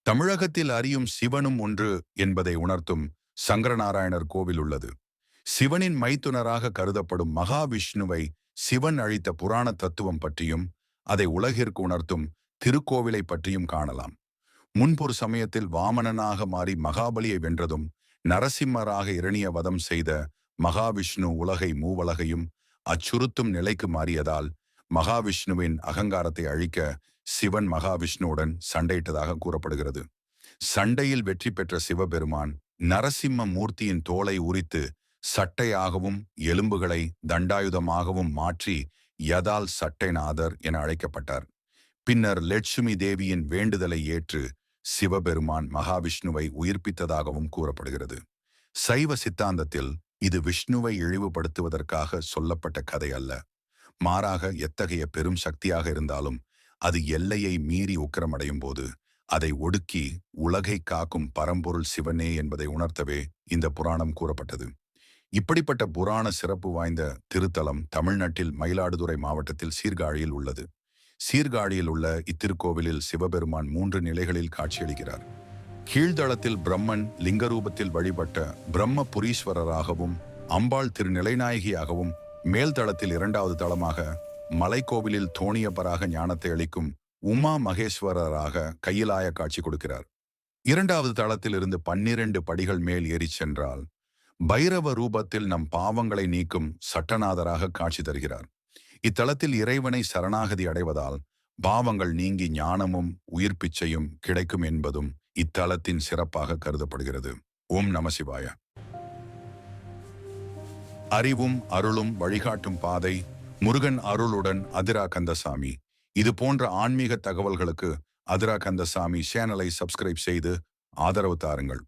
தமிழகத்தில் அறியும் சிவனும் ஒன்று என்பதை உணர்த்தும் சங்கரநாராயணர் கோவில் உள்ளது. சிவனின் மைத்துனராக கருதப்படும் மகாவிஷ்ணுவை சிவன் அழித்த புராண தத்துவம் பற்றியும் அதை உலகிற்கு உணர்த்தும் திருக்கோவிலை பற்றியும் காணலாம். முன்பொரு சமயத்தில் வாமனனாக மாறி மகாபலியை வென்றதும் நரசிம்மராக இரணிய வதம் செய்த மகாவிஷ்ணு உலகை மூவலகையும் அச்சுறுத்தும் நிலைக்கு மாறியதால் மகாவிஷ்ணுவின் அகங்காரத்தை அழிக்க சிவன் மகாவிஷ்ணுவுடன் சண்டையிட்டதாக கூறப்படுகிறது. சண்டையில் வெற்றி பெற்ற சிவபெருமான் நரசிம்ம மூர்த்தியின் தோலை உரித்து சட்டையாகவும் எலும்புகளை தண்டாயுதமாகவும் மாற்றி யதால் சட்டைநாதர் என அழைக்கப்பட்டார். பின்னர் லட்சுமி தேவியின் வேண்டுதலை ஏற்று சிவபெருமான் மகாவிஷ்ணுவை உயிர்ப்பித்ததாகவும் கூறப்படுகிறது. சைவ சித்தாந்தத்தில் இது விஷ்ணுவை இழிவுபடுத்துவதற்காக சொல்லப்பட்ட கதை அல்ல. மாறாக எத்தகைய பெரும் சக்தியாக இருந்தாலும் அது எல்லையை மீறி உக்கிரமடையும் போது அதை ஒடுக்கி உலகை காக்கும் பரம்பொருள் சிவனே என்பதை உணர்த்தவே இந்த புராணம் கூறப்பட்டது. இப்படிப்பட்ட புராண சிறப்பு வாய்ந்த திருத்தலம் தமிழ்நாட்டில் மயிலாடுதுறை மாவட்டத்தில் சீர்காழியில் உள்ளது. சீர்காழியில் உள்ள இத்திருக்கோவிலில் சிவபெருமான் 3 நிலைகளில் காட்சியளிக்கிறார். கீழ்தளத்தில் பிரம்மன் லிங்கரூபத்தில் வழிபட்ட பிரம்மபுரீஸ்வரராகவும் அம்பாள் திருநிலைநாயகியாகவும், மேல்தளத்தில் 2வது தளமாக மலைக்கோவிலில் தோணியப்பராக ஞானத்தை அளிக்கும் உமா மகேஸ்வரராக கையிலாய காட்சி கொடுக்கிறார். 2வது தளத்தில் இருந்து 12 படிகள் மேல் ஏறிச் சென்றால் பைரவ ரூபத்தில் நம் பாவங்களை நீக்கும் சட்டநாதராக காட்சி தருகிறார். இத்தலத்தில் இறைவனை சரணாகதி அடைவதால் பாவங்கள் நீங்கி ஞானமும் உயிர்ப்பிச்சையும் கிடைக்கும் என்பதும் இத்தலத்தின் சிறப்பாக கருதப்படுகிறது. ஓம் நம சிவாய. அறிவும் அருளும் வழிகாட்டும் பாதை, முருகன் அருளுடன் அதிரா கந்தசாமி. இது போன்ற ஆன்மீக தகவல்களுக்கு அதிரா கந்தசாமி சேனலை சப்ஸ்கிரைப் செய்து ஆதரவு தாருங்கள்.